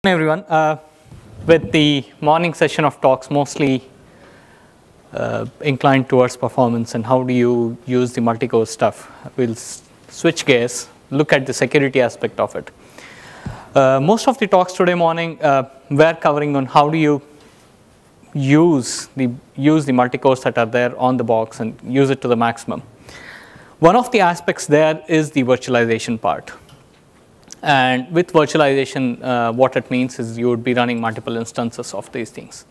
Everyone. With the morning session of talks mostly inclined towards performance and how do you use the multi-core stuff, we'll switch gears, look at the security aspect of it. Most of the talks today morning were covering on how do you use the multi-cores that are there on the box and use it to the maximum. One of the aspects there is the virtualization part. And with virtualization, what it means is you would be running multiple instances of these things,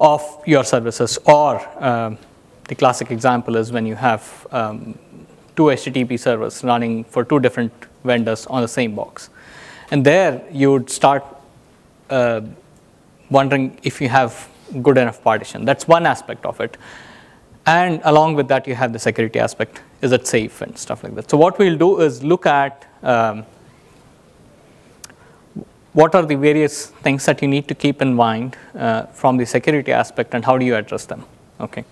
of your services. Or the classic example is when you have two HTTP servers running for two different vendors on the same box. And there you would start wondering if you have good enough partition. That's one aspect of it. And along with that, you have the security aspect. Is it safe and stuff like that. So what we'll do is look at what are the various things that you need to keep in mind from the security aspect and how do you address them. Okay.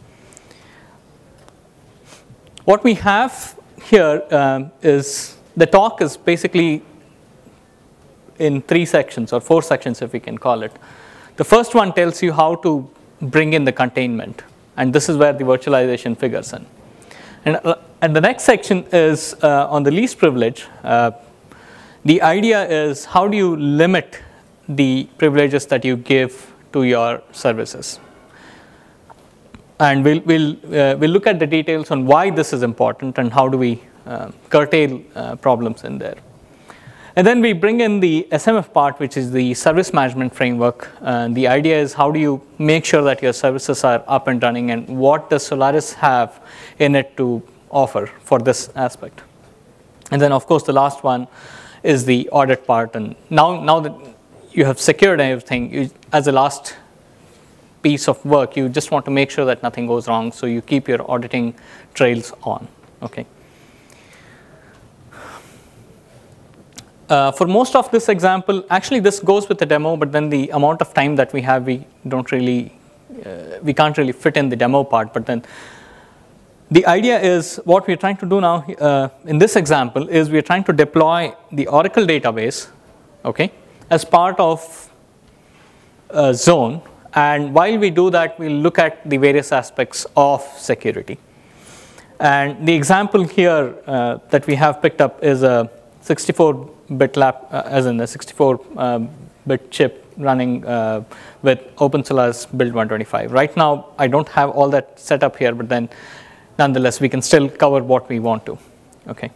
What we have here is the talk is basically in 3 sections or 4 sections if we can call it. The first one tells you how to bring in the containment, and this is where the virtualization figures in. And the next section is on the least privilege. The idea is how do you limit the privileges that you give to your services. And we'll look at the details on why this is important and how do we curtail problems in there. And then we bring in the SMF part, which is the service management framework. The idea is how do you make sure that your services are up and running and what does Solaris have in it to offer for this aspect. And then of course the last one is the audit part. And now that you have secured everything, as a last piece of work, you just want to make sure that nothing goes wrong, so you keep your auditing trails on. Okay. For most of this example, actually this goes with the demo, but then the amount of time that we have, we can't really fit in the demo part. But then the idea is what we're trying to do now in this example is we're trying to deploy the Oracle database, okay, as part of Zone. And while we do that, we'll look at the various aspects of security. And the example here that we have picked up is a 64-bit as in a 64-bit chip running with OpenSolaris build 125. Right now, I don't have all that set up here, but then nonetheless, we can still cover what we want to. Okay.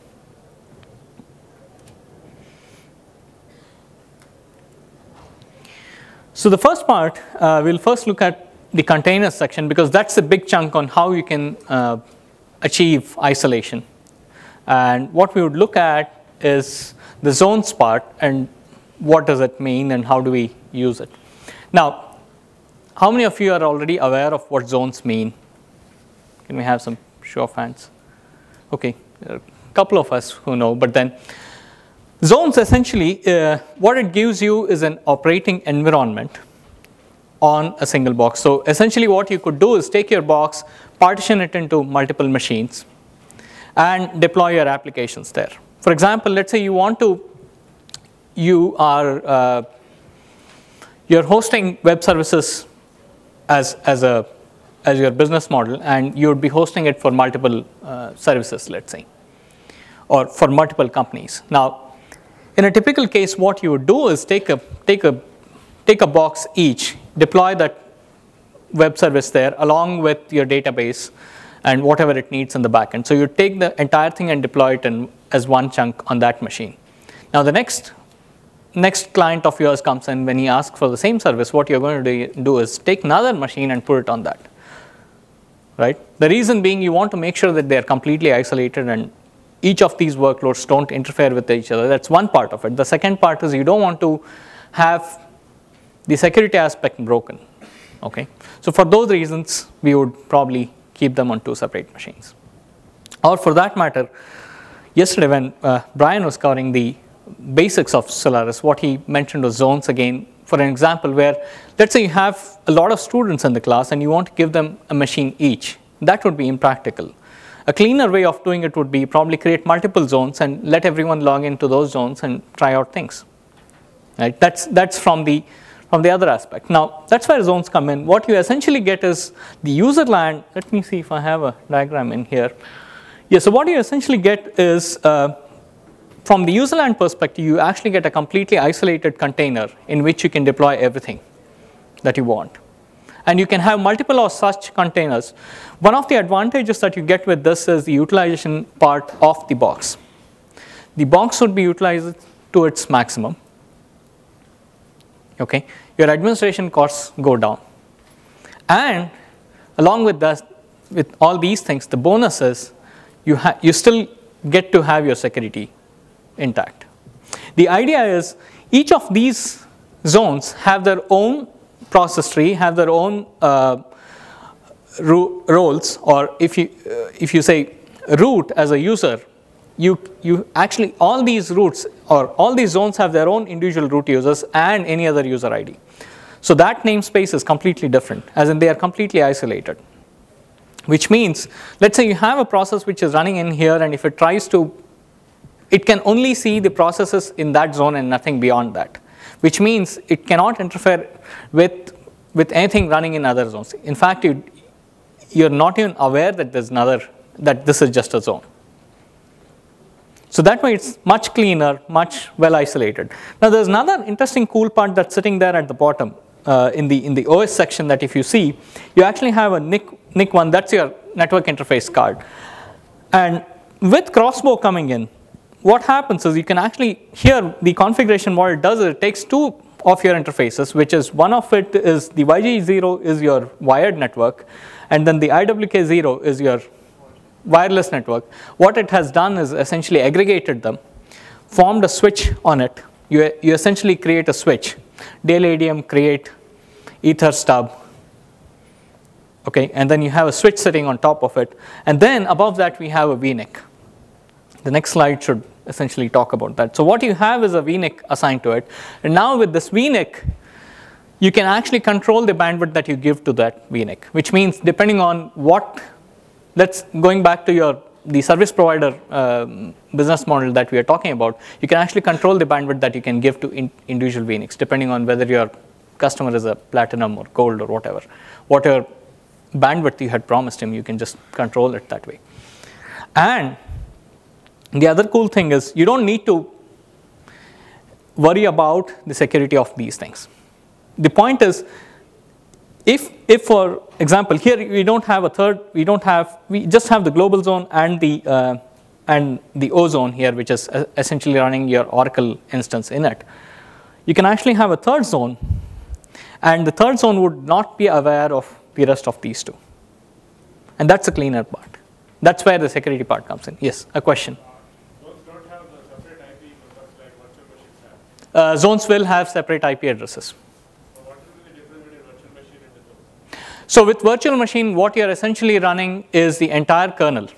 So the first part, we'll first look at the containers section because that's a big chunk on how you can achieve isolation. And what we would look at is the zones part and what does it mean and how do we use it. Now, how many of you are already aware of what zones mean? Can we have some show of hands? Okay, there are a couple of us who know, but then zones essentially, what it gives you is an operating environment on a single box. So essentially what you could do is take your box, partition it into multiple machines, and deploy your applications there. For example, let's say you're hosting web services as your business model, and you would be hosting it for multiple services, let's say, or for multiple companies. Now, in a typical case, what you would do is take a box each, deploy that web service there along with your database and whatever it needs in the backend. So you take the entire thing and deploy it as one chunk on that machine. Now the next client of yours comes in. When he asks for the same service, what you're going to do is take another machine and put it on that. Right? The reason being you want to make sure that they're completely isolated and each of these workloads don't interfere with each other. That's one part of it. The second part is you don't want to have the security aspect broken. Okay? So for those reasons, we would probably keep them on 2 separate machines. Or for that matter, yesterday when Brian was covering the basics of Solaris, what he mentioned was zones again. For an example where, let's say you have a lot of students in the class and you want to give them a machine each. That would be impractical. A cleaner way of doing it would be probably create multiple zones and let everyone log into those zones and try out things. right? That's from the other aspect. Now, that's where zones come in. What you essentially get is the user land. Let me see if I have a diagram in here. Yeah, so what you essentially get is, from the user land perspective, you actually get a completely isolated container in which you can deploy everything that you want. And you can have multiple of such containers. One of the advantages that you get with this is the utilization part of the box. The box would be utilized to its maximum. Okay, your administration costs go down. And along with that, with all these things, the bonus is you still get to have your security intact. The idea is each of these zones have their own process tree, have their own roles, or if you say root as a user, you actually, all these roots or all these zones have their own individual root users and any other user ID. So that namespace is completely different, as in they are completely isolated. Which means, let's say you have a process which is running in here, and if it tries to, it can only see the processes in that zone and nothing beyond that. Which means it cannot interfere with anything running in other zones. In fact, you're not even aware that that this is just a zone. So that way it's much cleaner, much well isolated. Now there's another interesting cool part that's sitting there at the bottom in the OS section, that if you see, you actually have a NIC one, that's your network interface card. And with Crossbow coming in, what happens is you can actually, here the configuration, what it does is it takes two of your interfaces, which is one of it is the YG0 is your wired network, and then the IWK0 is your wireless network. What it has done is essentially aggregated them, formed a switch on it. You essentially create a switch, Dale ADM create Ether stub, okay, and then you have a switch sitting on top of it, and then above that we have a VNIC. The next slide should essentially talk about that. So what you have is a VNIC assigned to it, and now with this VNIC, you can actually control the bandwidth that you give to that VNIC, which means depending on what, going back to the service provider business model that we are talking about, you can actually control the bandwidth that you can give to individual VNICs, depending on whether your customer is a platinum or gold or whatever bandwidth you had promised him, you can just control it that way. And the other cool thing is you don't need to worry about the security of these things. The point is, if for example here we don't have a third, we just have the global zone and the O zone here, which is essentially running your Oracle instance in it. You can actually have a third zone, and the third zone would not be aware of the rest of these two. And that's a cleaner part. That's where the security part comes in. Yes, a question. Zones don't have the separate IP because like virtual machines have. Zones will have separate IP addresses. So what will be the difference between virtual machine and the zone? So with virtual machine, what you're essentially running is the entire kernel,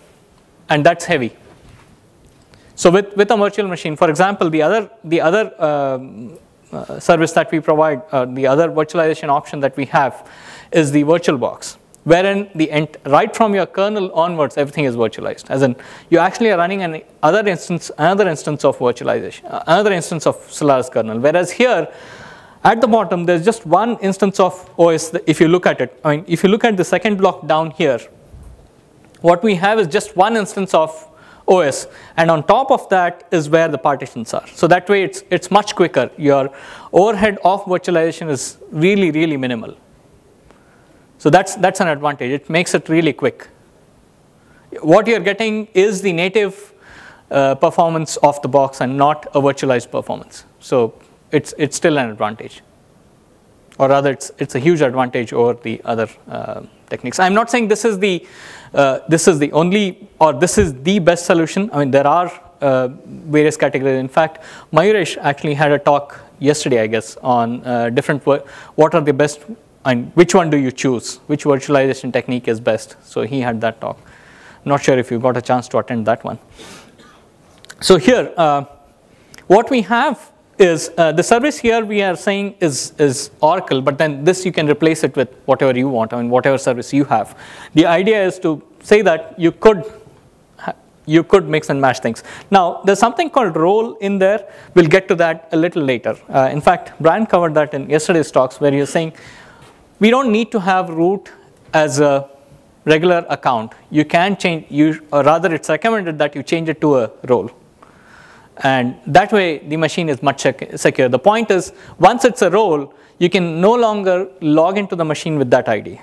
and that's heavy. So with a virtual machine, for example, the other service that we provide, the other virtualization option that we have is the virtual box, wherein right from your kernel onwards, everything is virtualized. As in, you actually are running another instance of virtualization, another instance of Solaris kernel. Whereas here, at the bottom, there's just one instance of OS. If you look at it, I mean, if you look at the second block down here, what we have is just one instance of OS, and on top of that is where the partitions are. So that way, it's much quicker. Your overhead of virtualization is really, really minimal. So that's an advantage. It makes it really quick. What you're getting is the native performance of the box and not a virtualized performance. So it's still an advantage, or rather, it's a huge advantage over the other techniques. I'm not saying this is the only, or this is the best solution. I mean, there are various categories. In fact, Mayuresh actually had a talk yesterday, I guess, on what are the best, and which one do you choose? Which virtualization technique is best? So he had that talk. I'm not sure if you got a chance to attend that one. So here, what we have is the service here we are saying is Oracle, but then this you can replace it with whatever you want, I mean whatever service you have. The idea is to say that you you could mix and match things. Now, there's something called role in there. We'll get to that a little later. In fact, Brian covered that in yesterday's talks, where he was saying we don't need to have root as a regular account. You can change, or rather it's recommended that you change it to a role. And that way the machine is much secure. The point is, once it's a role, you can no longer log into the machine with that ID.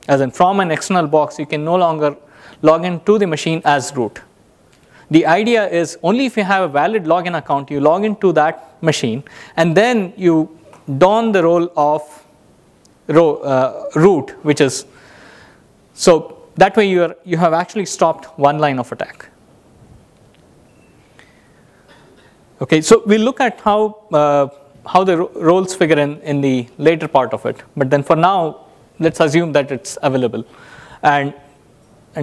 As in, from an external box, you can no longer log into the machine as root. The idea is only if you have a valid login account, you log into that machine, and then you don the role of root, which is, so that way you have actually stopped one line of attack. Okay, so we'll look at how the roles figure in the later part of it. But then for now, let's assume that it's available, and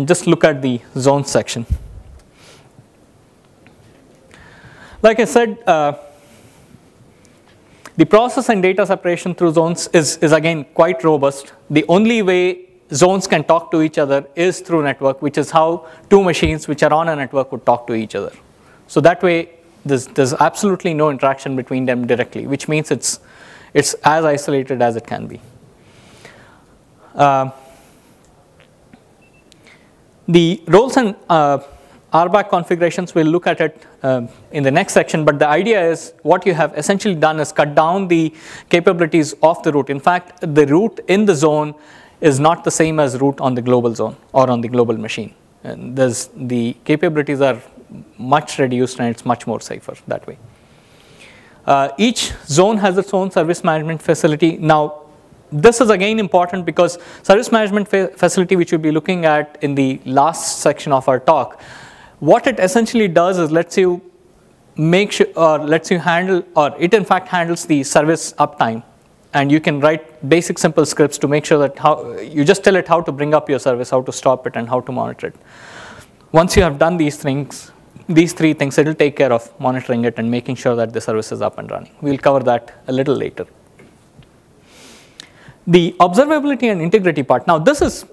just look at the zones section. Like I said, the process and data separation through zones is again quite robust. The only way zones can talk to each other is through network, which is how two machines which are on a network would talk to each other. So that way, there's absolutely no interaction between them directly, which means it's as isolated as it can be. The roles and RBAC configurations, we'll look at it in the next section, but the idea is what you have essentially done is cut down the capabilities of the root. In fact, the root in the zone is not the same as root on the global zone or on the global machine. And the capabilities are much reduced, and it's much more safer that way. Each zone has its own service management facility. Now, this is again important because service management facility, which we'll be looking at in the last section of our talk, what it essentially does is lets you make sure, or lets you handle, or it in fact handles the service uptime. And you can write basic simple scripts to make sure that you just tell it how to bring up your service, how to stop it, and how to monitor it. Once you have done these three things, it will take care of monitoring it and making sure that the service is up and running. We'll cover that a little later. The observability and integrity part. Now, this is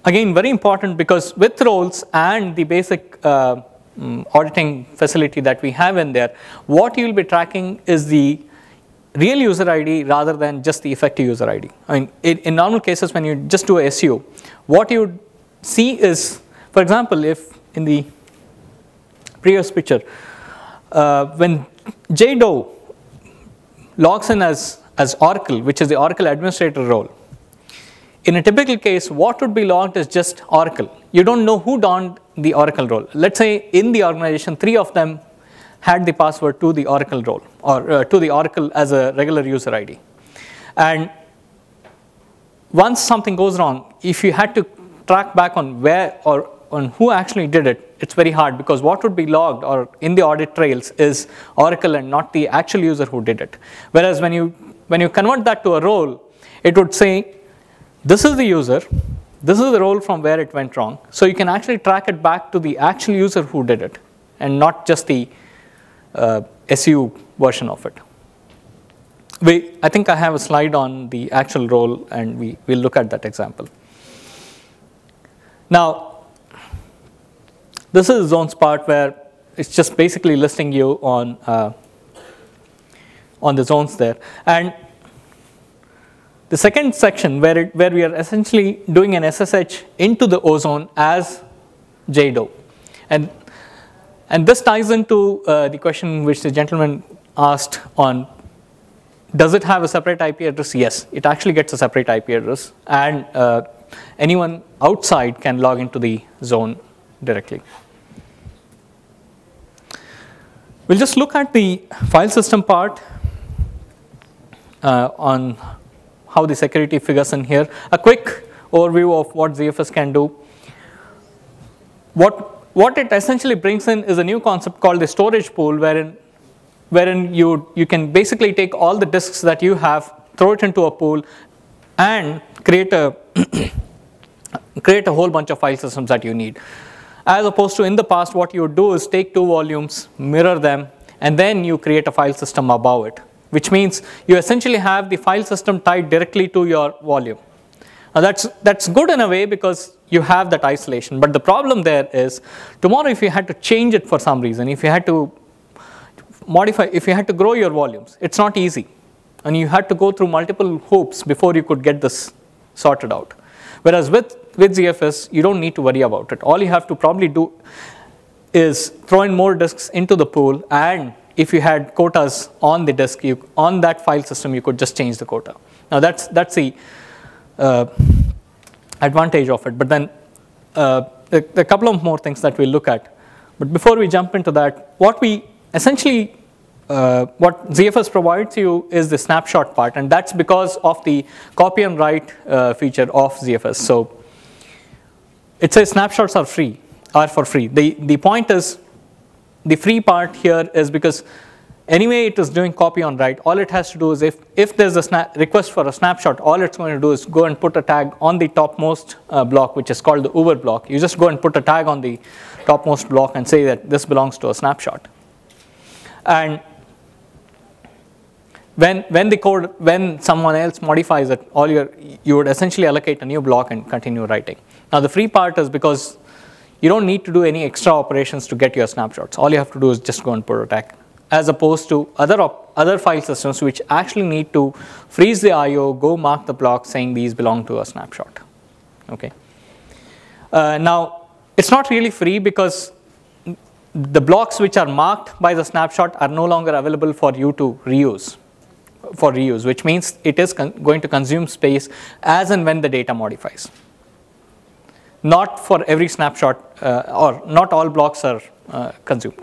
again very important because with roles and the basic auditing facility that we have in there, what you will be tracking is the real user ID rather than just the effective user ID. I mean, in normal cases, when you just do a SU, what you would see is, for example, if in the previous picture, when JDO logs in as Oracle, which is the Oracle administrator role, in a typical case, what would be logged is just Oracle. You don't know who donned the Oracle role. Let's say in the organization, 3 of them had the password to the Oracle role, or to the Oracle as a regular user ID. And once something goes wrong, if you had to track back on where or on who actually did it, it's very hard, because what would be logged or in the audit trails is Oracle and not the actual user who did it. Whereas when you convert that to a role, it would say, this is the user, this is the role from where it went wrong. So you can actually track it back to the actual user who did it, and not just the SU version of it. I think I have a slide on the actual role, and we'll look at that example. Now, this is the zones part where it's just basically listing you on the zones there. And the second section where we are essentially doing an SSH into the O zone as JDO. And this ties into the question which the gentleman asked on, does it have a separate IP address? Yes, it actually gets a separate IP address, and anyone outside can log into the zone directly. We'll just look at the file system part on how the security figures in here. A quick overview of what Zfs can do. What it essentially brings in is a new concept called the storage pool, wherein you can basically take all the disks that you have, throw it into a pool, and create a whole bunch of file systems that you need. As opposed to in the past, what you would do is take 2 volumes, mirror them, and then you create a file system above it, which means you essentially have the file system tied directly to your volume. Now that's good in a way because you have that isolation. But the problem there is tomorrow if you had to change it for some reason, if you had to modify, if you had to grow your volumes, it's not easy. And you had to go through multiple hoops before you could get this sorted out. Whereas with ZFS, you don't need to worry about it. All you have to probably do is throw in more disks into the pool, and if you had quotas on the disk, on that file system, you could just change the quota. Now that's the advantage of it. But then a couple of more things that we'll look at. But before we jump into that, what we essentially what ZFS provides you is the snapshot part, and that's because of the copy and write feature of ZFS. So it says snapshots are for free. The point is, the free part here is because anyway it is doing copy on write. All it has to do is if there's a request for a snapshot, all it's going to do is go and put a tag on the topmost block, which is called the Uber block. You just go and put a tag on the topmost block and say that this belongs to a snapshot. And when someone else modifies it, you would essentially allocate a new block and continue writing. Now the free part is because you don't need to do any extra operations to get your snapshots. All you have to do is just go and put a tag, as opposed to other file systems which actually need to freeze the I/O, go mark the block saying these belong to a snapshot. Okay. Now it's not really free because the blocks which are marked by the snapshot are no longer available for you to reuse. Which means it is going to consume space as and when the data modifies. Not for every snapshot, or not all blocks are consumed.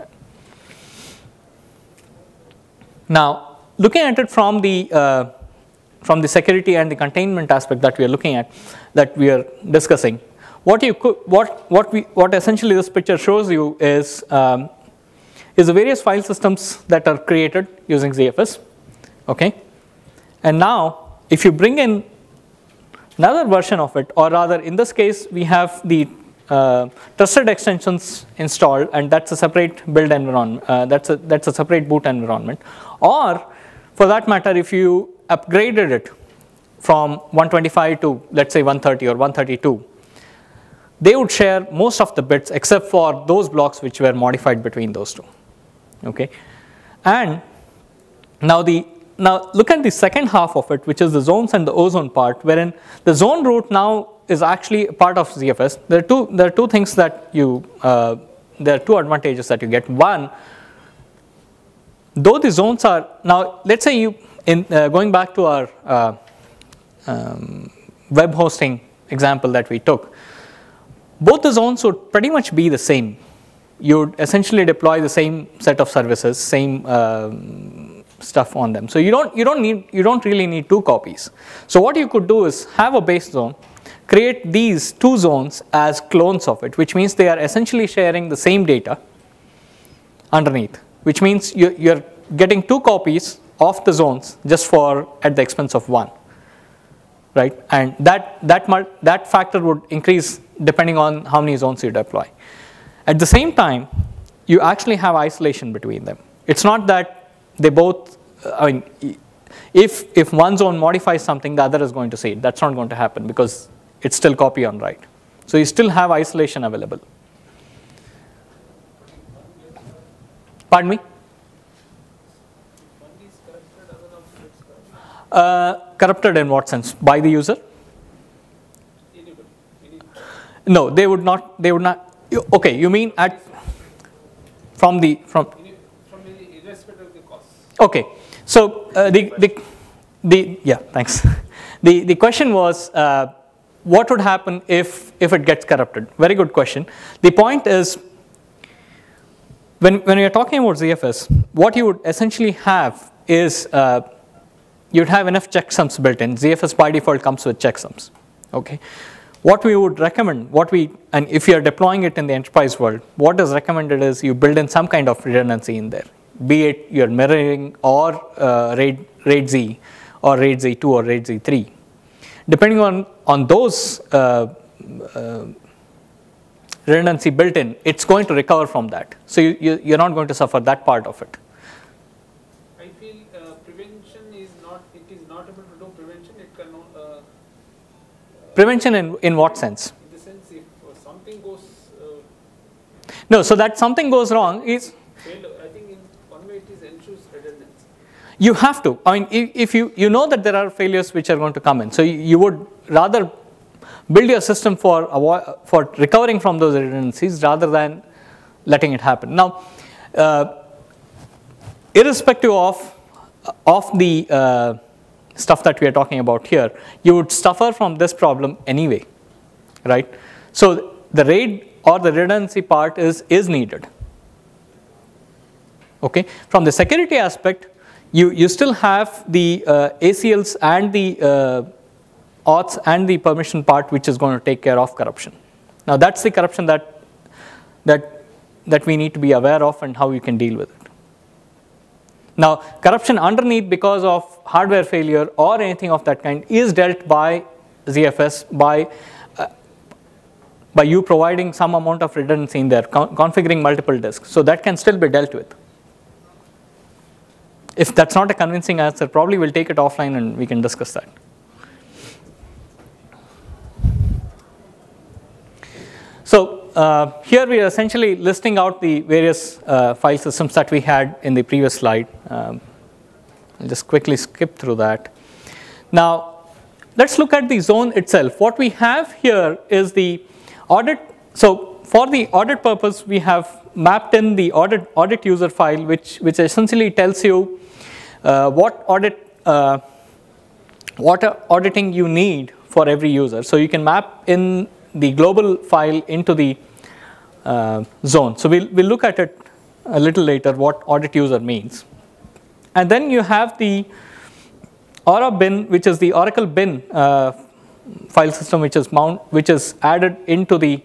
Now, looking at it from the security and the containment aspect that we are looking at, that we are discussing, what essentially this picture shows you is the various file systems that are created using ZFS. Okay, and now if you bring in another version of it, or rather in this case we have the trusted extensions installed, and that's a separate build environment, that's a separate boot environment. Or for that matter, if you upgraded it from 125 to let's say 130 or 132, they would share most of the bits except for those blocks which were modified between those two. Okay, and now look at the second half of it, which is the zones and the ozone part, wherein the zone root now is actually part of ZFS. There are two things that there are two advantages that you get. One, though the zones are, now let's say going back to our web hosting example that we took, both the zones would pretty much be the same. You would essentially deploy the same set of services, same stuff on them. So you don't really need two copies. So what you could do is have a base zone, create these two zones as clones of it, which means they are essentially sharing the same data underneath, which means you're getting two copies of the zones just at the expense of one, right? And that factor would increase depending on how many zones you deploy. At the same time, you actually have isolation between them. It's not that they both, I mean, if one zone modifies something, the other is going to see it. That's not going to happen because it's still copy on write. So you still have isolation available. Pardon me? Corrupted in what sense? By the user? No, they would not. Okay, you mean from irrespective of the cost. Okay, so yeah, thanks. The question was what would happen if it gets corrupted? Very good question. The point is, when you're talking about ZFS, what you would essentially have is you'd have enough checksums built in. ZFS by default comes with checksums. Okay. What we would recommend, and if you're deploying it in the enterprise world, what is recommended is you build in some kind of redundancy in there, be it you're mirroring or RAID Z or RAID Z2 or RAID Z3. Depending on those redundancy built in, it's going to recover from that. So you're not going to suffer that part of it. I feel prevention is not, it is not able to do prevention, it can Prevention in what sense? In the sense, if something goes No, so that something goes wrong is, failed, I think in one way it is ensures redundancy. you have to. I mean, if you know that there are failures which are going to come in, so you would rather build your system for recovering from those redundancies rather than letting it happen. Now, irrespective of the stuff that we are talking about here, you would suffer from this problem anyway, right? So the RAID or the redundancy part is needed. Okay. From the security aspect, you still have the ACLs and the auths and the permission part, which is going to take care of corruption. Now that's the corruption that we need to be aware of and how you can deal with it. Now, corruption underneath because of hardware failure or anything of that kind is dealt by ZFS by you providing some amount of redundancy in there, configuring multiple disks. So that can still be dealt with. If that's not a convincing answer, probably we'll take it offline and we can discuss that. So here we are essentially listing out the various file systems that we had in the previous slide. I'll just quickly skip through that. Now, let's look at the zone itself. What we have here is the audit. So for the audit purpose, we have mapped in the audit user file, which essentially tells you what auditing you need for every user. So you can map in the global file into the zone. So we'll look at it a little later, what audit user means. And then you have the Aura bin, which is the Oracle bin file system, which is added into the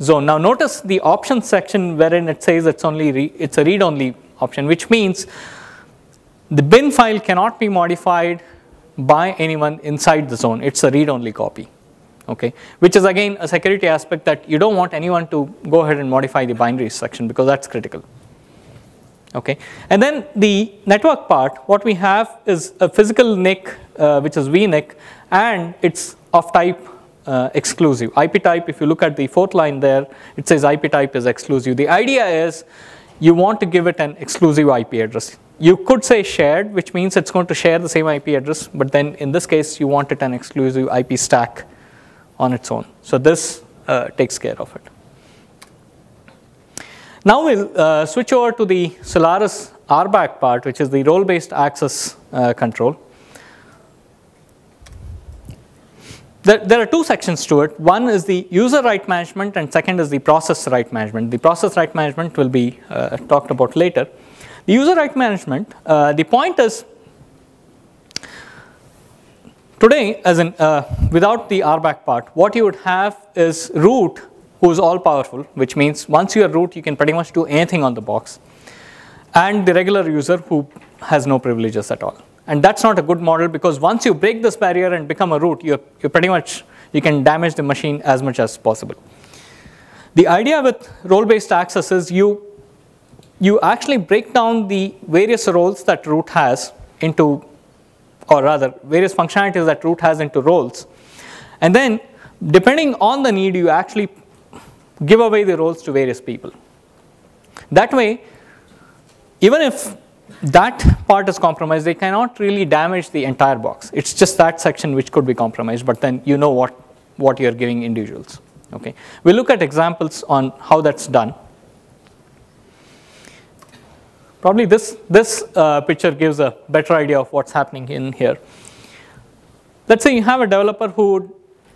zone. Now notice the options section wherein it says it's a read-only option, which means the bin file cannot be modified by anyone inside the zone. It's a read-only copy. Okay, which is again a security aspect that you don't want anyone to go ahead and modify the binaries section because that's critical. Okay, and then the network part, what we have is a physical NIC, which is vNIC, and it's of type exclusive. IP type, if you look at the fourth line there, it says IP type is exclusive. The idea is you want to give it an exclusive IP address. You could say shared, which means it's going to share the same IP address, but then in this case, you want it an exclusive IP stack on its own. So this takes care of it. Now we'll switch over to the Solaris RBAC part, which is the role-based access control. There are two sections to it. One is the user right management and second is the process right management. The process right management will be talked about later. The user right management, the point is today, as in without the RBAC part, what you would have is root, who is all powerful, which means once you are root, you can pretty much do anything on the box, and the regular user who has no privileges at all. And that's not a good model because once you break this barrier and become a root, you can damage the machine as much as possible. The idea with role-based access is you actually break down the various roles that root has into, or rather various functionalities that root has into roles. And then depending on the need, you actually give away the roles to various people. That way, even if that part is compromised, they cannot really damage the entire box. It's just that section which could be compromised, but then you know what you're giving individuals. Okay. We'll look at examples on how that's done. Probably this picture gives a better idea of what's happening in here. Let's say you have a developer who would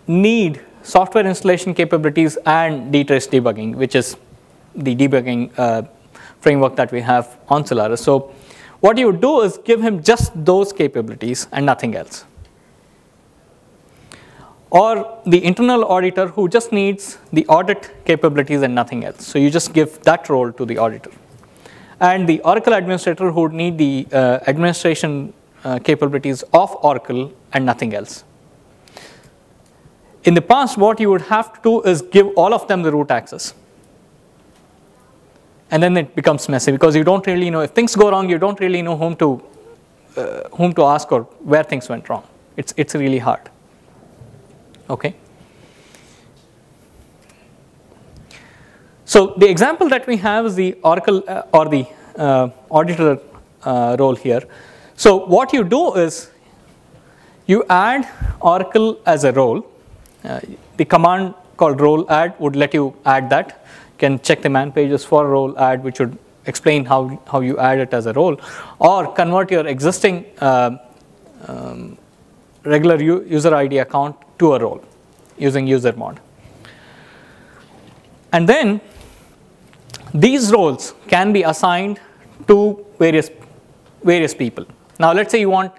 need software installation capabilities and dtrace debugging, which is the debugging framework that we have on Solaris. So what you would do is give him just those capabilities and nothing else. Or the internal auditor who just needs the audit capabilities and nothing else. So you just give that role to the auditor. And the Oracle administrator who would need the administration capabilities of Oracle and nothing else. In the past, what you would have to do is give all of them the root access. And then it becomes messy because you don't really know, if things go wrong, you don't really know whom to ask or where things went wrong. It's really hard. Okay. So the example that we have is the Oracle or the auditor role here. So what you do is you add Oracle as a role. The command called role add would let you add that. You can check the man pages for role add, which would explain how you add it as a role, or convert your existing regular user ID account to a role using user mod. And then these roles can be assigned to various people. Now let's say you want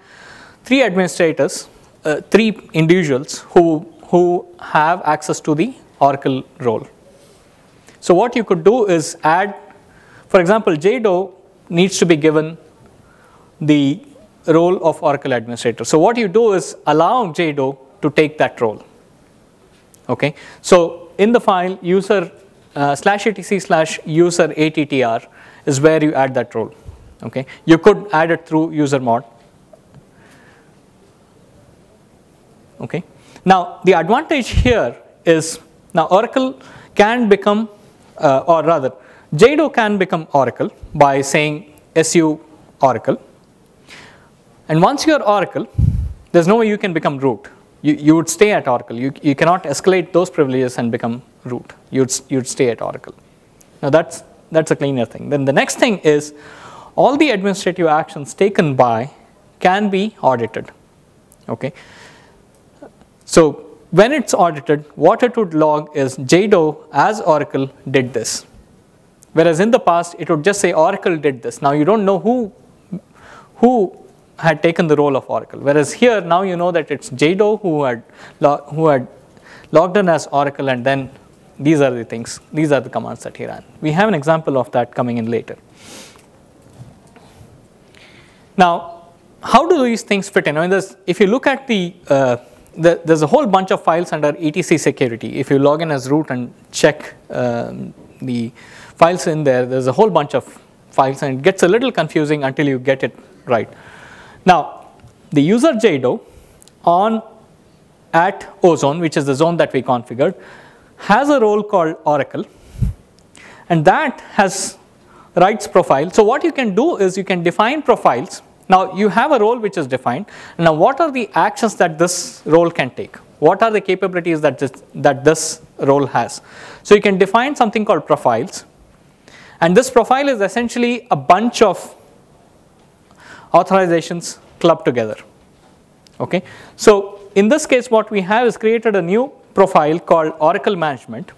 3 administrators, 3 individuals who have access to the Oracle role. So what you could do is add, for example, JDO needs to be given the role of Oracle administrator. So what you do is allow JDO to take that role. Okay. So in the file user /etc/user attr is where you add that role. Okay. You could add it through user mod. Okay. Now the advantage here is now Oracle can become or rather JDO can become Oracle by saying su Oracle. And once you are Oracle, there's no way you can become root. You would stay at Oracle. You cannot escalate those privileges and become root. You'd stay at Oracle. Now that's a cleaner thing. Then the next thing is all the administrative actions taken by can be audited. Okay. So when it's audited, what it would log is JDO as Oracle did this. Whereas in the past, it would just say Oracle did this. Now you don't know who had taken the role of Oracle. Whereas here, now you know that it's JDO who had logged in as Oracle, and then these are the things, these are the commands that he ran. We have an example of that coming in later. Now, how do these things fit in? I mean, if you look at there's a whole bunch of files under etc security. If you log in as root and check the files in there, there's a whole bunch of files, and it gets a little confusing until you get it right. Now, the user JDO at Ozone, which is the zone that we configured, has a role called Oracle, and that has rights profile. So what you can do is you can define profiles. Now you have a role which is defined. Now what are the actions that this role can take? What are the capabilities that this role has? So you can define something called profiles, and this profile is essentially a bunch of authorizations clubbed together. Okay. So in this case, what we have is created a new profile called Oracle Management.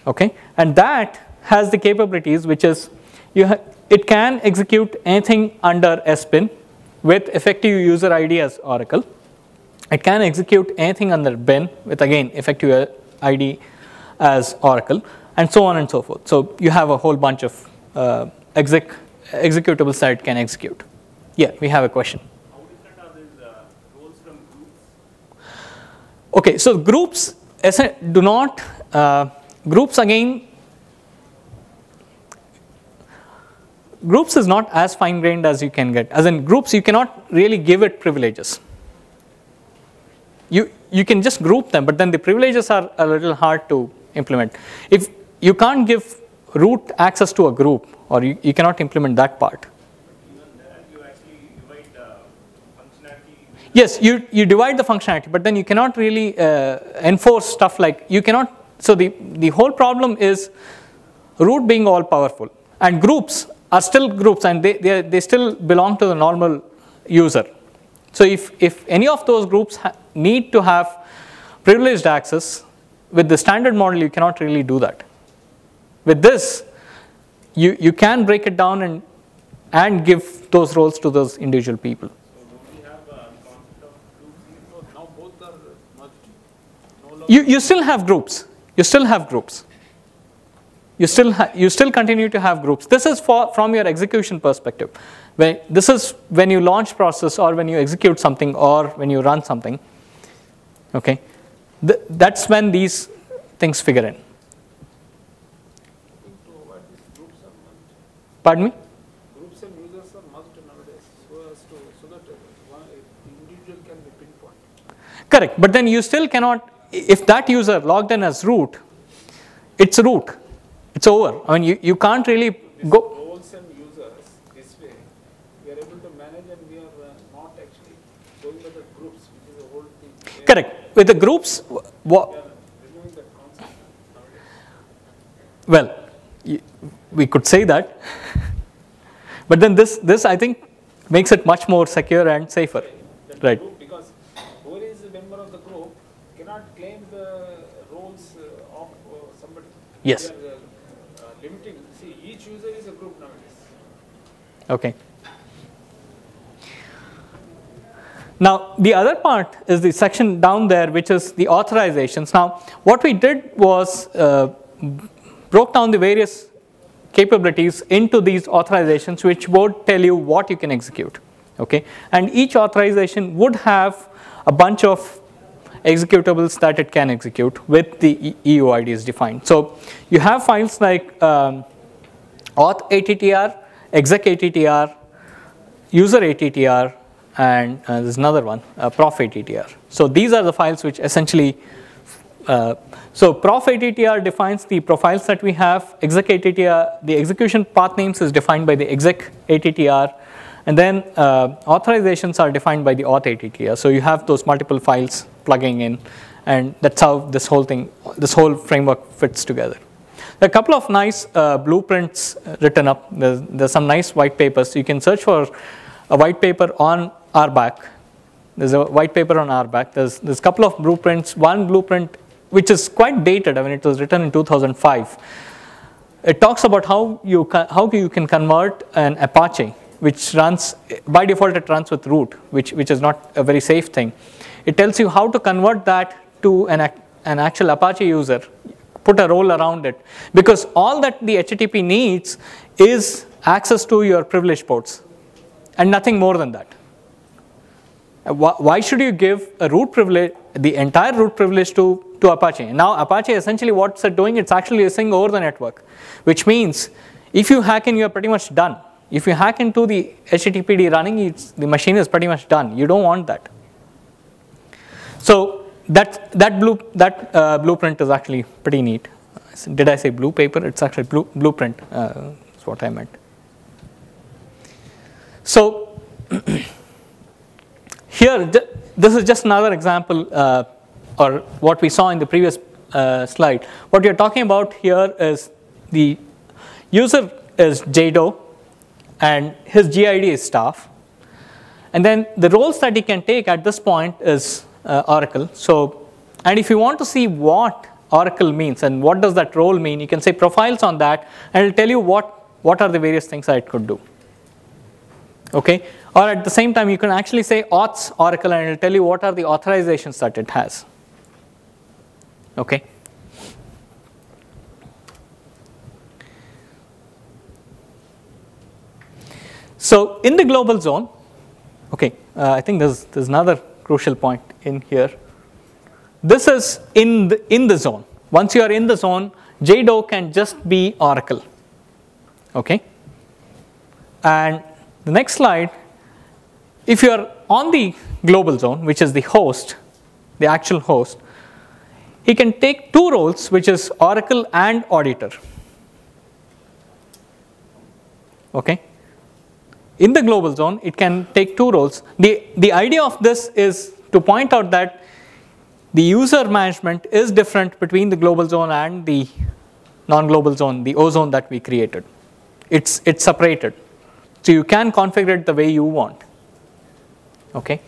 Okay, and that has the capabilities, which is it can execute anything under SBIN with effective user ID as Oracle. It can execute anything under bin with, again, effective ID as Oracle, and so on and so forth. So you have a whole bunch of executables that it can execute. Yeah, we have a question. How different are these roles from groups? Okay, so groups do not, groups again, groups is not as fine-grained as you can get. As in groups, you cannot really give it privileges. You can just group them, but then the privileges are a little hard to implement. If you can't give root access to a group, or you cannot implement that part. Even there, you actually divide functionality. Yes, you divide the functionality, but then you cannot really enforce stuff like, you cannot, so the whole problem is root being all powerful, and groups are still groups, and they still belong to the normal user. So if any of those groups need to have privileged access, with the standard model you cannot really do that. With this, you can break it down and give those roles to those individual people. So don't we have a concept of groups? So now both are merged. No longer You still have groups. You still have groups. You still continue to have groups. This is from your execution perspective. This is when you launch process, or when you execute something, or when you run something. Okay, that's when these things figure in. Pardon me? groups and users are merged nowadays so that one individual can be pinpointed. Correct, but then you still cannot, if that user logged in as root, it's root, it's over. I mean, you can't really go. Roles and users, this way, we are able to manage and we are not actually going by the groups, which is the whole thing. Correct. With the groups, We are removing that concept nowadays. well, we could say that, but then this I think makes it much more secure and safer, That right? Group, because whoever is a member of the group cannot claim the roles of somebody. Yes. We are limiting. See, each user is a group nowadays. Okay. Now, the other part is the section down there, which is the authorizations. Now, what we did was broke down the various capabilities into these authorizations, which would tell you what you can execute. Okay, and each authorization would have a bunch of executables that it can execute with the EUIDs defined. So you have files like auth attr, exec attr, user attr, and there's another one, prof attr. So these are the files which essentially, so prof attr defines the profiles that we have, exec attr, the execution path names is defined by the exec attr, and then authorizations are defined by the auth attr. So you have those multiple files plugging in, and that's how this whole thing, this whole framework fits together. There are a couple of nice blueprints written up. There's some nice white papers. You can search for a white paper on RBAC. There's a white paper on RBAC. There's a couple of blueprints. One blueprint which is quite dated. I mean, it was written in 2005. It talks about how you can convert an Apache, which runs by default. It runs with root, which is not a very safe thing. It tells you how to convert that to an actual Apache user, put a role around it, because all that the HTTP needs is access to your privilege ports and nothing more than that. Why should you give a root privilege, the entire root privilege to Apache? And now Apache essentially what's it doing? It's actually listening over the network, which means if you hack in, you're pretty much done. If you hack into the HTTPD running, the machine is pretty much done. You don't want that. So that blueprint is actually pretty neat. Did I say blue paper? It's actually blueprint. That's what I meant. So here, this is just another example, or what we saw in the previous slide. What you're talking about here is the user is JDO, and his GID is staff. And then the roles that he can take at this point is Oracle. So, and if you want to see what Oracle means and what does that role mean, you can say profiles on that, and it'll tell you what are the various things that it could do. Okay, or at the same time you can actually say auths Oracle, and it'll tell you what are the authorizations that it has. Okay. So in the global zone, okay, I think there's another crucial point in here. This is in the zone. Once you are in the zone, JDO can just be Oracle. Okay, and the next slide, if you are on the global zone, which is the host, the actual host, he can take two roles, which is Oracle and auditor. Okay. In the global zone, it can take two roles. The idea of this is to point out that the user management is different between the global zone and the non-global zone, the O zone that we created. It's separated. So you can configure it the way you want. Okay.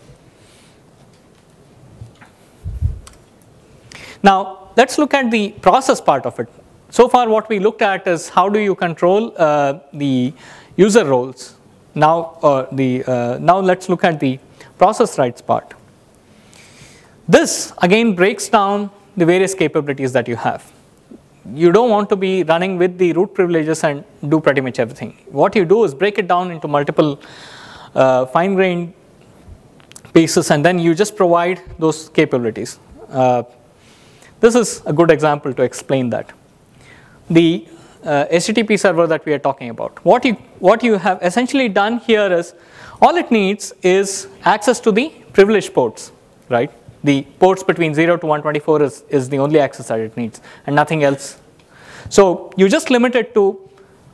Now let's look at the process part of it. So far what we looked at is how do you control the user roles. Now let's look at the process rights part. This again breaks down the various capabilities that you have. You don't want to be running with the root privileges and do pretty much everything. What you do is break it down into multiple fine-grained pieces, and then you just provide those capabilities. This is a good example to explain that. The HTTP server that we are talking about. What you have essentially done here is all it needs is access to the privilege ports, right? The ports between 0 to 124 is the only access that it needs and nothing else. So you just limit it to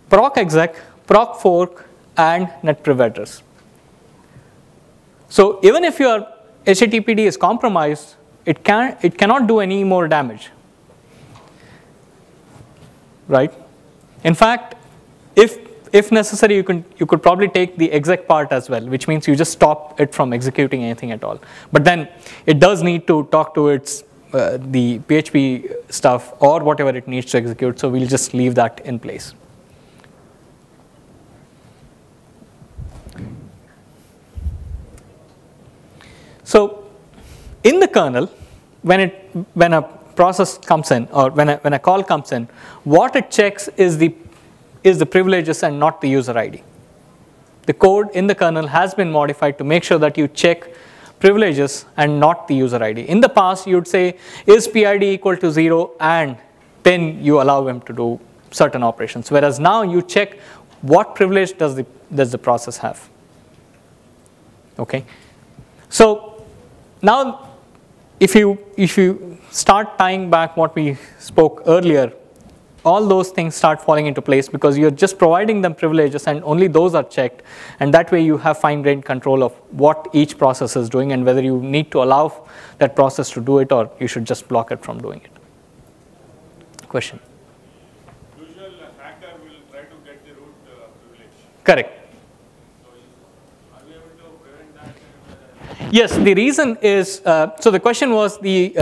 proc exec, proc fork, and net priv address. So even if your HTTPD is compromised, it cannot do any more damage, right? In fact, if necessary, you could probably take the exec part as well, which means you just stop it from executing anything at all. But then it does need to talk to its the PHP stuff or whatever it needs to execute. So we'll just leave that in place. So in the kernel, when a process comes in or when a call comes in, what it checks is the privileges and not the user ID. The code in the kernel has been modified to make sure that you check privileges and not the user ID. In the past, you would say, is PID equal to 0, and then you allow him to do certain operations. Whereas now you check what privilege does the process have. Okay. So now if you start tying back what we spoke earlier, all those things start falling into place because you're just providing them privileges and only those are checked, and that way you have fine-grained control of what each process is doing and whether you need to allow that process to do it or you should just block it from doing it. Question? Usual hacker will try to get the root privilege. Correct. So are we able to prevent that? Yes, the reason is, so the question was the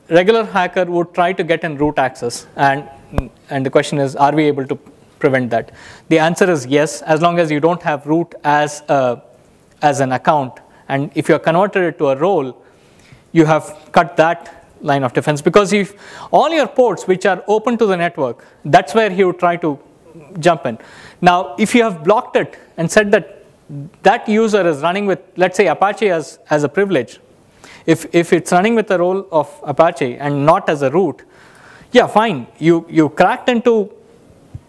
regular hacker would try to get in root access, and the question is, are we able to prevent that? The answer is yes, as long as you don't have root as an account, and if you are converted it to a role, you have cut that line of defense, because if all your ports which are open to the network, that's where he would try to jump in. Now, if you have blocked it and said that user is running with, let's say, Apache as a privilege, if it's running with the role of Apache and not as a root, yeah, fine. You cracked into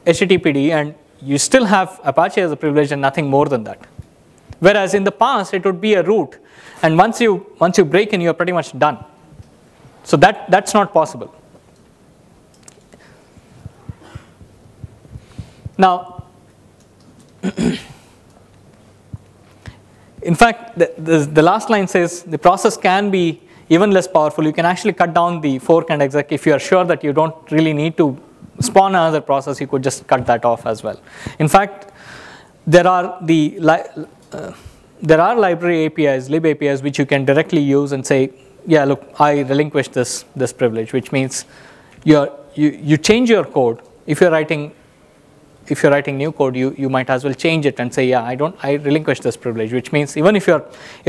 HTTPD and you still have Apache as a privilege and nothing more than that. Whereas in the past, it would be a root, and once you break in, you're pretty much done. So that's not possible. Now, in fact, the last line says the process can be even less powerful. You can actually cut down the fork and exec. If you are sure that you don't really need to spawn another process, you could just cut that off as well. In fact, there are library APIs, lib APIs, which you can directly use and say, yeah, look, I relinquish this privilege, which means you change your code. If you're writing new code, you might as well change it and say, yeah, I relinquish this privilege, which means even if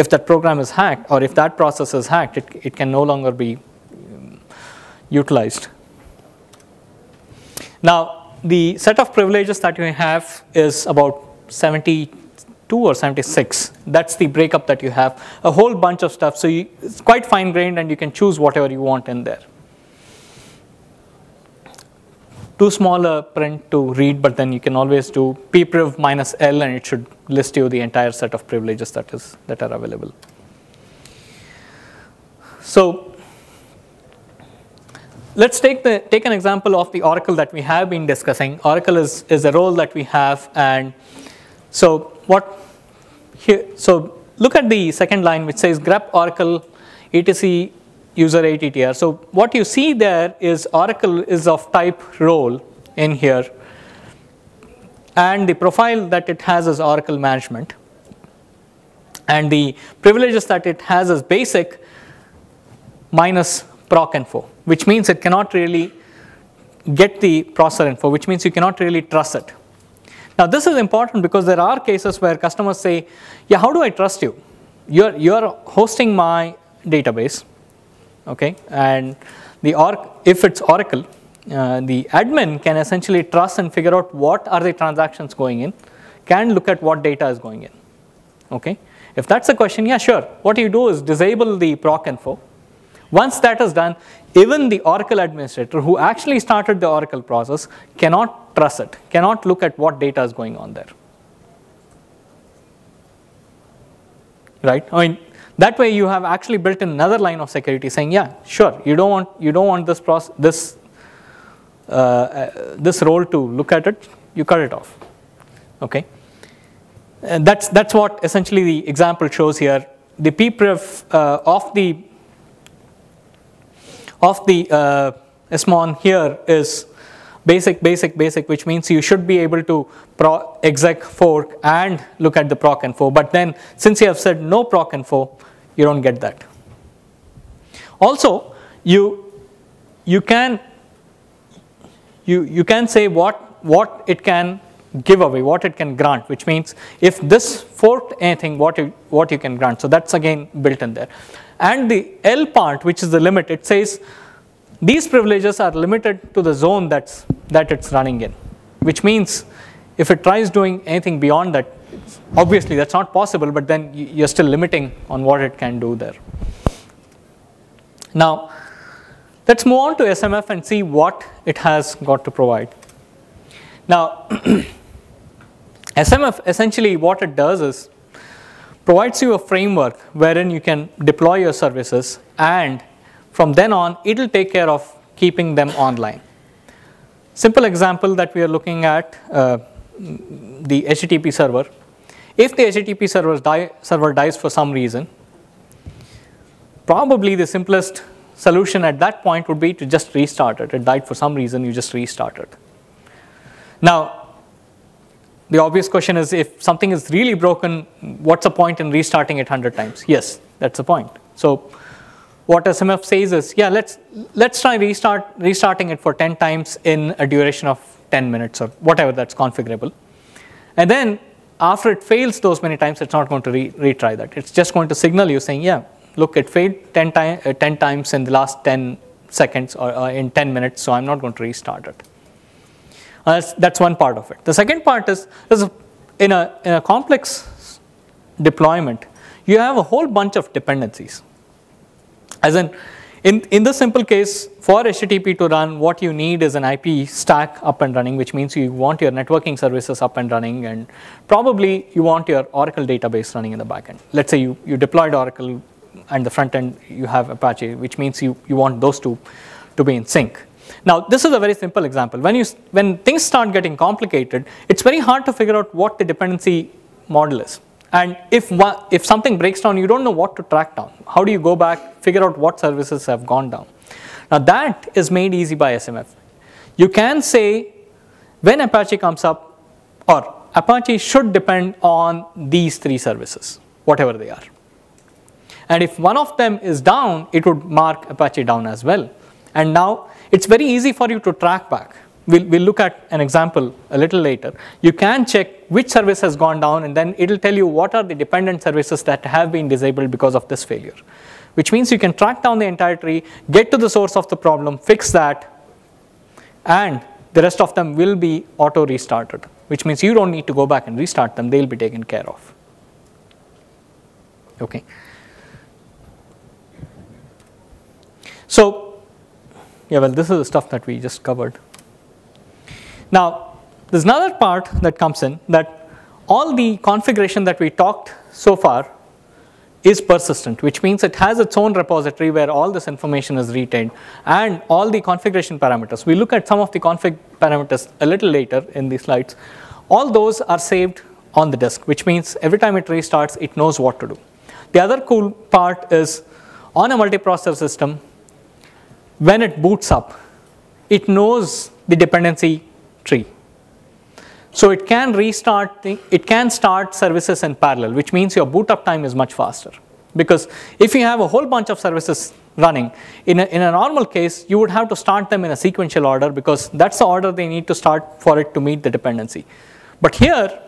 that program is hacked or if that process is hacked, it can no longer be utilized. Now, the set of privileges that you have is about 72 or 76. That's the breakup that you have. A whole bunch of stuff. So it's quite fine-grained, and you can choose whatever you want in there. Too small a print to read, but then you can always do ppriv minus L, and it should list you the entire set of privileges that are available. So let's take an example of the Oracle that we have been discussing. Oracle is a role that we have, and so look at the second line, which says grep Oracle etc user attr. So what you see there is Oracle is of type role in here, and the profile that it has is Oracle management, and the privileges that it has is basic minus proc info, which means it cannot really get the processor info, which means you cannot really trust it. Now this is important because there are cases where customers say, yeah, how do I trust you? You're hosting my database, okay, and if it's Oracle, the admin can essentially trust and figure out what are the transactions going in, can look at what data is going in, okay. If that's the question, yeah, sure. What you do is disable the proc info. Once that is done, even the Oracle administrator who actually started the Oracle process cannot trust it, cannot look at what data is going on there. right? I mean, that way you have actually built in another line of security saying, yeah, sure, you don't want this this role to look at it, you cut it off. Okay, and that's what essentially the example shows here. The ppref of the SMON here is basic, which means you should be able to exec fork and look at the proc info. But then since you have said no proc info, you don't get that. Also, you can say what it can give away, what it can grant, which means if this forked anything, what you can grant. So that's again built in there. And the L part, which is the limit, it says these privileges are limited to the zone that it's running in, which means if it tries doing anything beyond that, obviously that's not possible, but then you're still limiting on what it can do there. Now, let's move on to SMF and see what it has got to provide. Now, SMF essentially what it does is provides you a framework wherein you can deploy your services, and from then on it will take care of keeping them online. Simple example that we are looking at, the HTTP server. If the HTTP server dies for some reason, probably the simplest solution at that point would be to just restart it. It died for some reason, you just restart it. Now, the obvious question is, if something is really broken, what's the point in restarting it 100 times? Yes, that's the point. So what SMF says is, yeah, let's try restarting it for 10 times in a duration of 10 minutes or whatever that's configurable. And then after it fails those many times, it's not going to retry that. It's just going to signal you saying, yeah, look, it failed 10 times in the last 10 seconds or in 10 minutes, so I'm not going to restart it. That's one part of it. The second part is in a complex deployment, you have a whole bunch of dependencies. As in the simple case, for HTTP to run, what you need is an IP stack up and running, which means you want your networking services up and running, and probably you want your Oracle database running in the backend. Let's say you deployed Oracle and the front end you have Apache, which means you want those two to be in sync. Now, this is a very simple example. When things start getting complicated, it's very hard to figure out what the dependency model is. And if something breaks down, you don't know what to track down. How do you go back, figure out what services have gone down? Now, that is made easy by SMF. You can say when Apache comes up, or Apache should depend on these three services, whatever they are. And if one of them is down, it would mark Apache down as well. And now it's very easy for you to track back. We'll look at an example a little later. You can check which service has gone down, and then it'll tell you what are the dependent services that have been disabled because of this failure. Which means you can track down the entire tree, get to the source of the problem, fix that, and the rest of them will be auto restarted. Which means you don't need to go back and restart them, they'll be taken care of. Okay. So, yeah, well, this is the stuff that we just covered. Now, there's another part that comes in, that all the configuration that we talked so far is persistent, which means it has its own repository where all this information is retained, and all the configuration parameters. We look at some of the config parameters a little later in the slides. All those are saved on the disk, which means every time it restarts, it knows what to do. The other cool part is, on a multiprocessor system, when it boots up, it knows the dependency tree. So it can start services in parallel, which means your boot up time is much faster. Because if you have a whole bunch of services running, in a normal case, you would have to start them in a sequential order, because that's the order they need to start for it to meet the dependency. But here,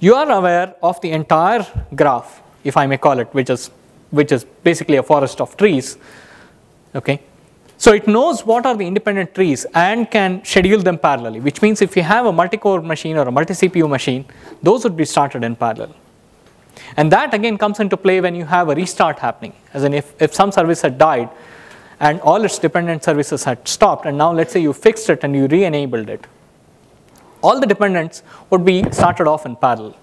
you are aware of the entire graph, if I may call it, which is basically a forest of trees. Okay. So it knows what are the independent trees and can schedule them parallelly, which means if you have a multi-core machine or a multi-CPU machine, those would be started in parallel. And that again comes into play when you have a restart happening, as in if some service had died and all its dependent services had stopped, and now let's say you fixed it and you re-enabled it, all the dependents would be started off in parallel.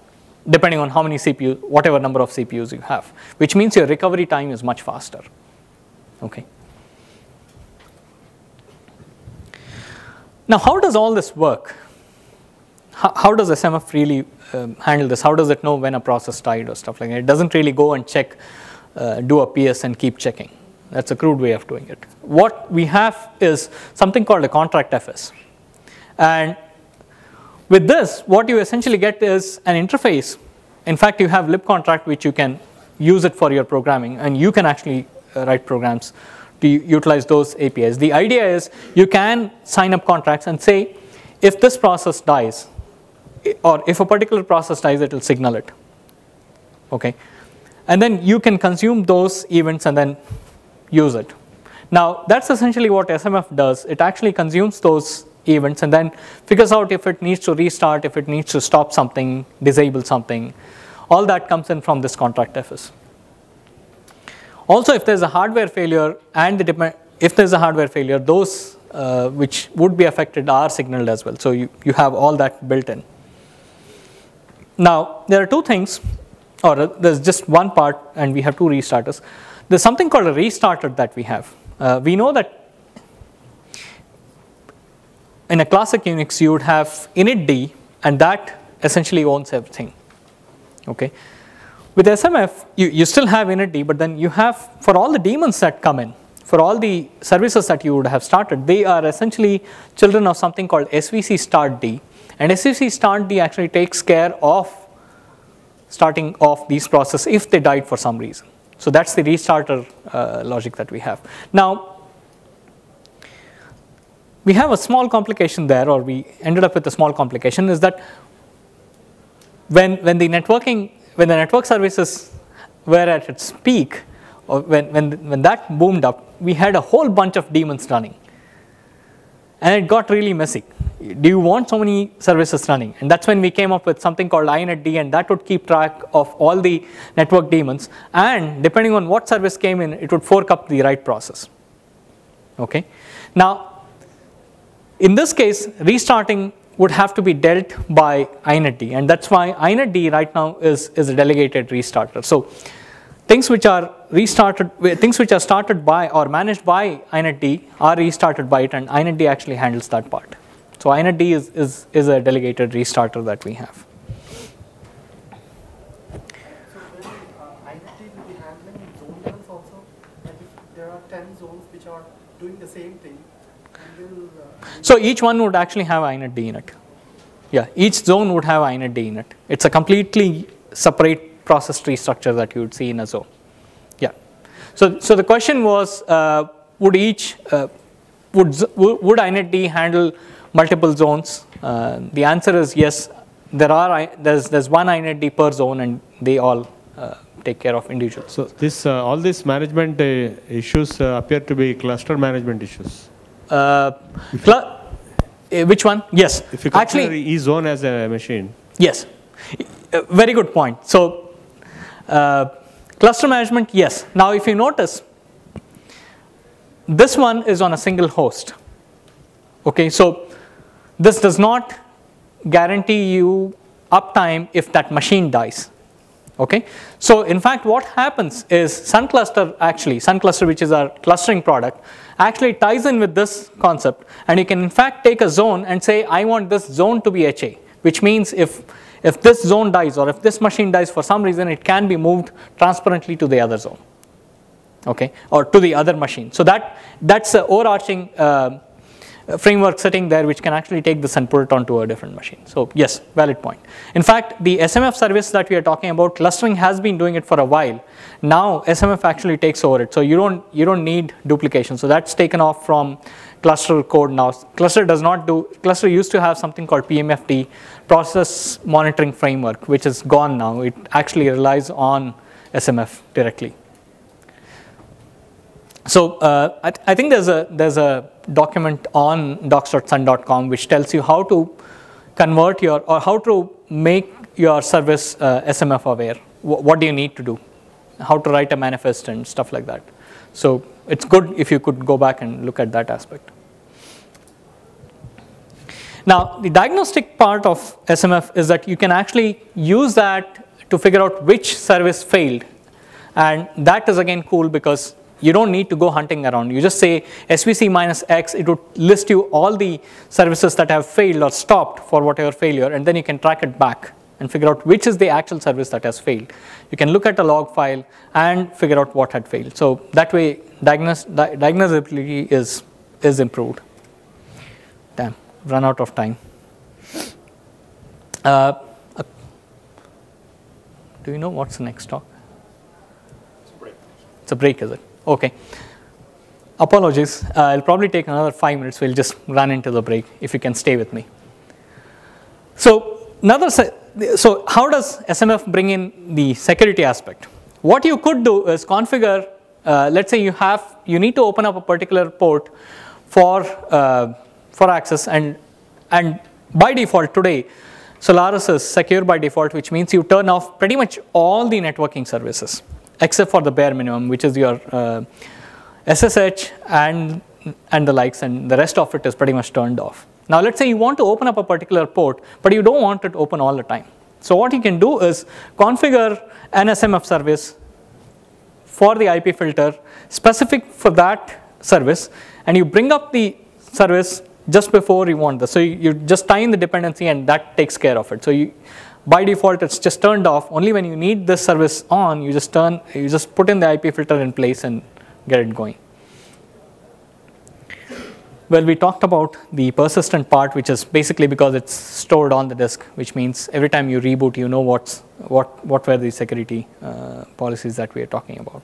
depending on how many CPUs, whatever number of CPUs you have, which means your recovery time is much faster. Okay. Now, how does all this work? How does SMF really handle this? How does it know when a process died or stuff like that? It doesn't really go and check, do a PS and keep checking. That's a crude way of doing it. What we have is something called a contract FS. And with this, what you essentially get is an interface. In fact, you have libcontract, which you can use it for your programming, and you can actually write programs to utilize those APIs. The idea is you can sign up contracts and say, if this process dies, or if a particular process dies, it will signal it. Okay, and then you can consume those events and then use it. Now, that's essentially what SMF does. It actually consumes those events and then figures out if it needs to restart, if it needs to stop something, disable something. All that comes in from this contract FS. Also, if there's a hardware failure if there's a hardware failure, those which would be affected are signaled as well. So you have all that built in. Now, there are two things, or there's just one part, and we have two restarters. There's something called a restarter that we have. We know that in a classic Unix, you would have initd, and that essentially owns everything. Okay. With SMF, you still have initd, but then you have, for all the daemons that come in, for all the services that you would have started, they are essentially children of something called svc startd. And svc startd actually takes care of starting off these processes if they died for some reason. So that's the restarter logic that we have. Now, we have a small complication there, or we ended up with a small complication, is that when the network services were at its peak, or when that boomed up, we had a whole bunch of daemons running. And it got really messy. Do you want so many services running? And that's when we came up with something called initd, and that would keep track of all the network daemons. And depending on what service came in, it would fork up the right process. Okay. Now, in this case, restarting would have to be dealt by initd, and that's why initd right now is a delegated restarter. So things which are started by or managed by initd are restarted by it, and initd actually handles that part. So initd is a delegated restarter that we have. So then initd will be handling zone levels also, and if there are 10 zones which are doing the same thing, so each one would actually have initd in it. Yeah, each zone would have initd in it. It's a completely separate process tree structure that you would see in a zone. Yeah. So the question was, would initd handle multiple zones? The answer is yes. There's one initd per zone, and they all take care of individuals. So this all these management issues appear to be cluster management issues. Which one? Yes. If you consider each zone as a machine. Yes. Very good point. So cluster management, yes. Now if you notice, this one is on a single host. Okay, so this does not guarantee you uptime if that machine dies. Okay, so in fact what happens is Sun Cluster, which is our clustering product, actually ties in with this concept, and you can in fact take a zone and say, I want this zone to be HA, which means if this zone dies, or if this machine dies for some reason, it can be moved transparently to the other zone, okay, or to the other machine. So that's the overarching framework sitting there, which can actually take this and put it onto a different machine. So yes, valid point. In fact, the SMF service that we are talking about, clustering has been doing it for a while. Now SMF actually takes over it, so you don't need duplication. So that's taken off from cluster code now. Cluster used to have something called PMFD, process monitoring framework, which is gone now. It actually relies on SMF directly. So I think there's a document on docs.sun.com which tells you how to convert how to make your service SMF aware. What do you need to do? How to write a manifest and stuff like that. So it's good if you could go back and look at that aspect. Now, the diagnostic part of SMF is that you can actually use that to figure out which service failed. And that is again cool because you don't need to go hunting around. You just say SVC minus X, it would list you all the services that have failed or stopped for whatever failure, and then you can track it back and figure out which is the actual service that has failed. You can look at a log file and figure out what had failed. So that way, diagnosability is improved. Damn, run out of time. Do you know what's the next talk? It's a break. It's a break, is it? Okay. Apologies. It'll probably take another 5 minutes. We'll just run into the break if you can stay with me. So how does SMF bring in the security aspect? What you could do is configure. Let's say you need to open up a particular port for access, and by default today, Solaris is secure by default, which means you turn off pretty much all the networking services except for the bare minimum, which is your SSH and the likes, and the rest of it is pretty much turned off. Now let's say you want to open up a particular port, but you don't want it open all the time. So what you can do is configure an SMF service for the IP filter specific for that service, and you bring up the service just before you want this. So you just tie in the dependency and that takes care of it. So by default it's just turned off. Only when you need this service on, you just put in the IP filter in place and get it going. Well, we talked about the persistent part, which is basically because it's stored on the disk, which means every time you reboot, you know what were the security policies that we are talking about.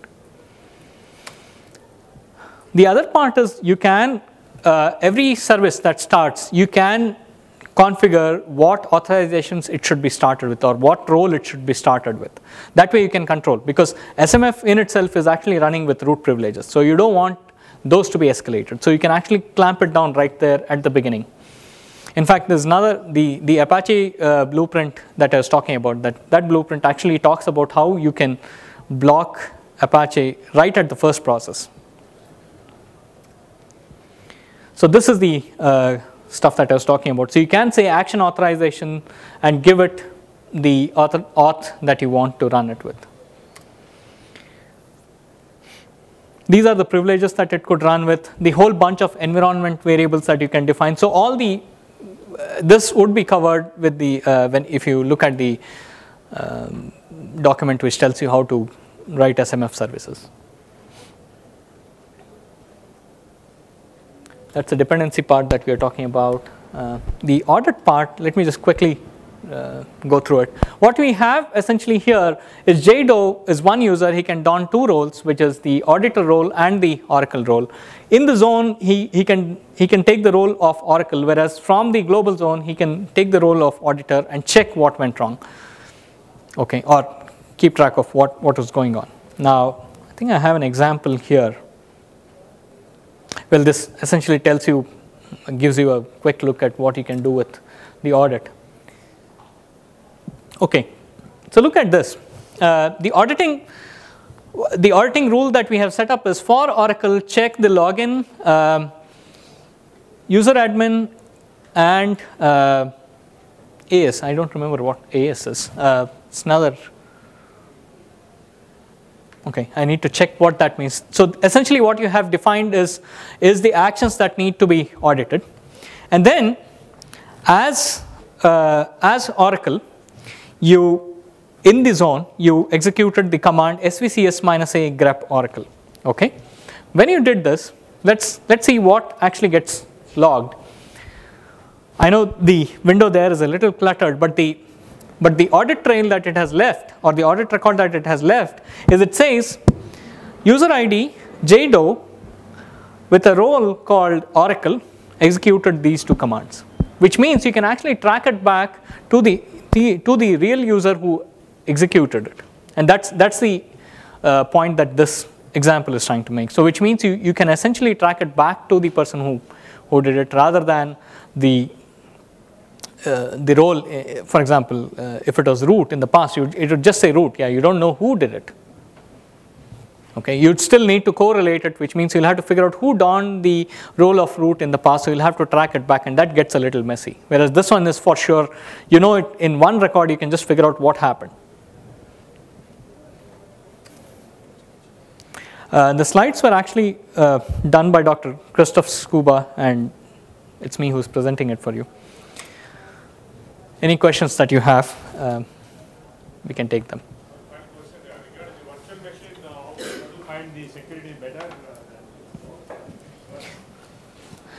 The other part is you can, every service that starts, you can configure what authorizations it should be started with or what role it should be started with. That way you can control, because SMF in itself is actually running with root privileges. So you don't want those to be escalated. So you can actually clamp it down right there at the beginning. In fact, there's another, the Apache blueprint that I was talking about, that blueprint actually talks about how you can block Apache right at the first process. So this is the stuff that I was talking about. So you can say action authorization and give it the auth that you want to run it with. These are the privileges that it could run with, the whole bunch of environment variables that you can define. So all this would be covered with the, if you look at the document which tells you how to write SMF services. That's the dependency part that we are talking about. The audit part, let me just quickly go through it. What we have essentially here is JDO is one user. He can don two roles, which is the auditor role and the Oracle role. In the zone, he can take the role of Oracle, whereas from the global zone, he can take the role of auditor and check what went wrong, okay, or keep track of what was going on. Now, I think I have an example here. Well, this essentially gives you a quick look at what you can do with the audit. Okay, so look at this. The auditing rule that we have set up is for Oracle, check the login, user admin, and AS. I don't remember what AS is. It's another. Okay, I need to check what that means. So essentially what you have defined is the actions that need to be audited. And then as Oracle, in the zone, you executed the command svcs-a grep Oracle. Okay, when you did this, let's see what actually gets logged. I know the window there is a little cluttered, but the audit trail that it has left, or the audit record that it has left, is it says user ID JDO with a role called Oracle executed these two commands, which means you can actually track it back to the real user who executed it. And that's the point that this example is trying to make. So which means you can essentially track it back to the person who did it, rather than the role. For example, if it was root in the past, it would just say root. Yeah, you don't know who did it. Okay, you'd still need to correlate it, which means you'll have to figure out who donned the role of root in the past, so you'll have to track it back, and that gets a little messy. Whereas this one is for sure, you know it in one record, you can just figure out what happened. The slides were actually done by Dr. Christoph Scuba, and it's me who's presenting it for you. Any questions that you have, we can take them.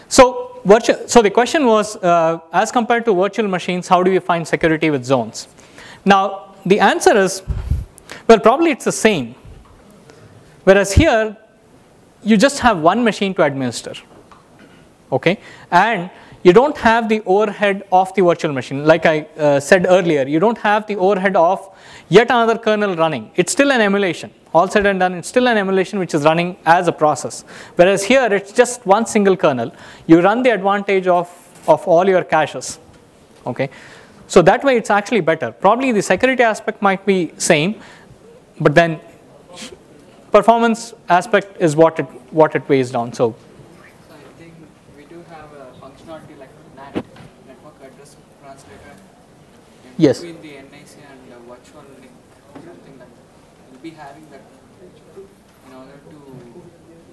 So the question was, as compared to virtual machines, how do you find security with zones? Now, the answer is, well, probably it's the same. Whereas here, you just have one machine to administer, okay? And you don't have the overhead of the virtual machine. Like I said earlier, you don't have the overhead of yet another kernel running. It's still an emulation. All said and done, it's still an emulation which is running as a process. Whereas here, it's just one single kernel. You run the advantage of all your caches, okay? So that way, it's actually better. Probably the security aspect might be same, but then performance aspect is what it weighs down. So I think we do have a functionality like NAT, network address translator, yes. between the NIC and the virtual link, something like that. We'll be having that in order to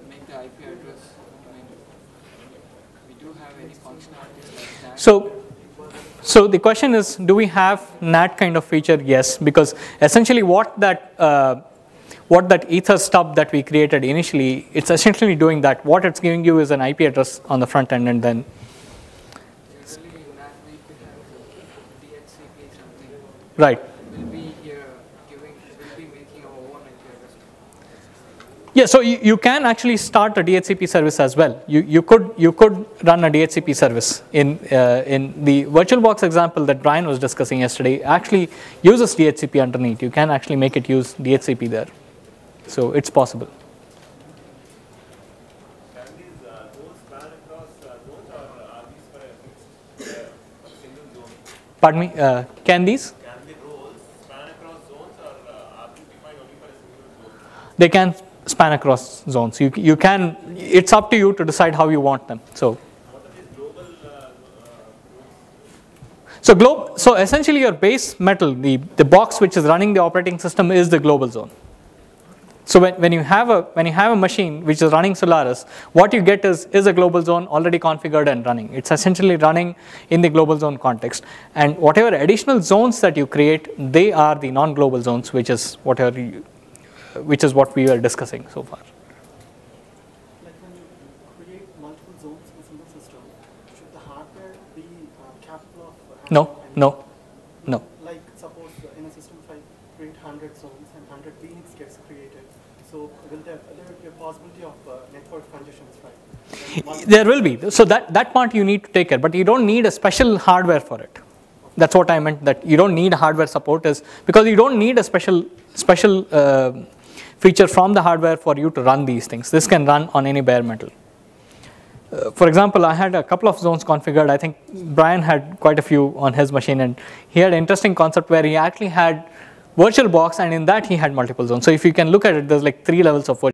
make the IP address. I mean, we do have any functionalities like that. So the question is, do we have NAT kind of feature? Yes, because essentially what that ether stub that we created initially, it's essentially doing that. What it's giving you is an IP address on the front end, and then usually NAT need to have DHCP something. right. We'll be here we'll be making our own IP address. Yeah, so you can actually start a DHCP service as well. You could run a DHCP service in the VirtualBox example that Brian was discussing yesterday. Actually uses DHCP underneath. You can actually make it use DHCP there. So it's possible. Can these zones span across zones, or are these for a single zone? Pardon me, can these? Can the roles span across zones, or are they defined only for a single zone? They can span across zones. You can, it's up to you to decide how you want them. So What are these global zones? so essentially your base metal, the box which is running the operating system, is the global zone. So when you have a machine which is running Solaris, what you get is a global zone already configured and running. It's essentially running in the global zone context, and whatever additional zones that you create, they are the non-global zones, which is what we were discussing so far. Like when you create multiple zones in a single system, should the hardware be capable of No. Like suppose in a system if I create 100 zones and 100 VNICs gets created, so will there be a possibility of network congestions, right? There will be. So that part you need to take care, but you don't need a special hardware for it. That's what I meant, that you don't need hardware support, is because you don't need a special feature from the hardware for you to run these things. This can run on any bare metal. For example, I had a couple of zones configured. I think Brian had quite a few on his machine, and he had an interesting concept where he actually had VirtualBox, and in that he had multiple zones. So if you can look at it, there's like 3 levels of virtual